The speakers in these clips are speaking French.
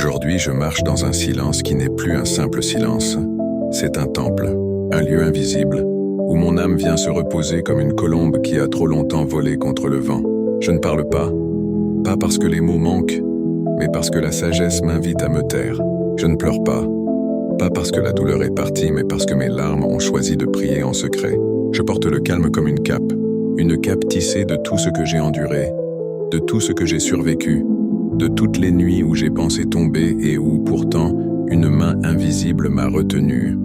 Aujourd'hui, je marche dans un silence qui n'est plus un simple silence. C'est un temple, un lieu invisible, où mon âme vient se reposer comme une colombe qui a trop longtemps volé contre le vent. Je ne parle pas parce que les mots manquent, mais parce que la sagesse m'invite à me taire. Je ne pleure pas parce que la douleur est partie, mais parce que mes larmes ont choisi de prier en secret. Je porte le calme comme une cape tissée de tout ce que j'ai enduré, de tout ce que j'ai survécu, de toutes les nuits où j'ai pensé tomber et où, pourtant, une main invisible m'a retenu.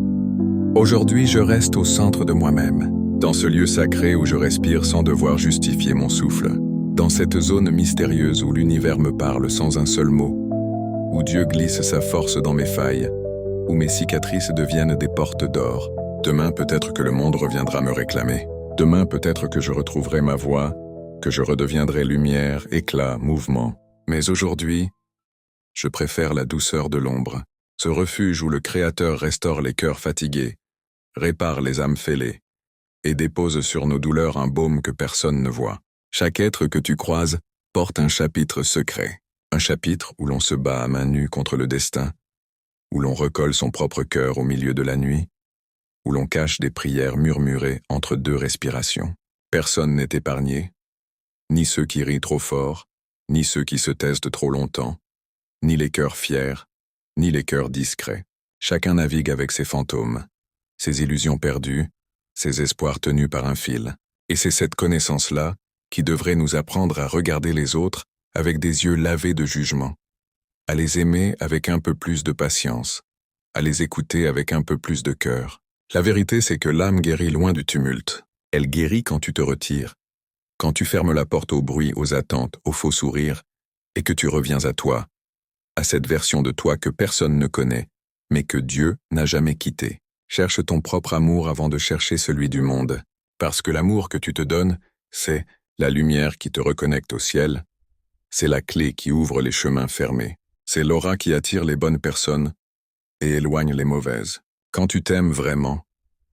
Aujourd'hui, je reste au centre de moi-même, dans ce lieu sacré où je respire sans devoir justifier mon souffle, dans cette zone mystérieuse où l'univers me parle sans un seul mot, où Dieu glisse sa force dans mes failles, où mes cicatrices deviennent des portes d'or. Demain, peut-être que le monde reviendra me réclamer. Demain, peut-être que je retrouverai ma voix, que je redeviendrai lumière, éclat, mouvement. Mais aujourd'hui, je préfère la douceur de l'ombre, ce refuge où le Créateur restaure les cœurs fatigués, répare les âmes fêlées, et dépose sur nos douleurs un baume que personne ne voit. Chaque être que tu croises porte un chapitre secret, un chapitre où l'on se bat à main nue contre le destin, où l'on recolle son propre cœur au milieu de la nuit, où l'on cache des prières murmurées entre deux respirations. Personne n'est épargné, ni ceux qui rient trop fort, ni ceux qui se taisent de trop longtemps, ni les cœurs fiers, ni les cœurs discrets. Chacun navigue avec ses fantômes, ses illusions perdues, ses espoirs tenus par un fil. Et c'est cette connaissance-là qui devrait nous apprendre à regarder les autres avec des yeux lavés de jugement, à les aimer avec un peu plus de patience, à les écouter avec un peu plus de cœur. La vérité, c'est que l'âme guérit loin du tumulte. Elle guérit quand tu te retires, quand tu fermes la porte au bruit, aux attentes, aux faux sourires, et que tu reviens à toi, à cette version de toi que personne ne connaît, mais que Dieu n'a jamais quittée. Cherche ton propre amour avant de chercher celui du monde, parce que l'amour que tu te donnes, c'est la lumière qui te reconnecte au ciel, c'est la clé qui ouvre les chemins fermés, c'est l'aura qui attire les bonnes personnes et éloigne les mauvaises. Quand tu t'aimes vraiment,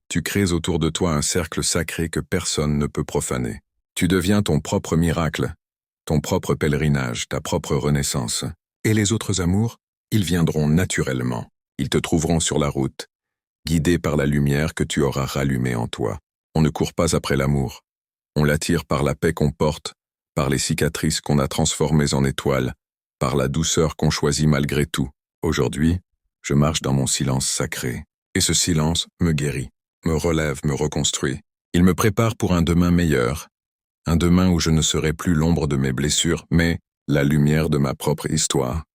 tu crées autour de toi un cercle sacré que personne ne peut profaner. Tu deviens ton propre miracle, ton propre pèlerinage, ta propre renaissance. Et les autres amours, ils viendront naturellement. Ils te trouveront sur la route, guidés par la lumière que tu auras rallumée en toi. On ne court pas après l'amour. On l'attire par la paix qu'on porte, par les cicatrices qu'on a transformées en étoiles, par la douceur qu'on choisit malgré tout. Aujourd'hui, je marche dans mon silence sacré. Et ce silence me guérit, me relève, me reconstruit. Il me prépare pour un demain meilleur. Un demain où je ne serai plus l'ombre de mes blessures, mais la lumière de ma propre histoire.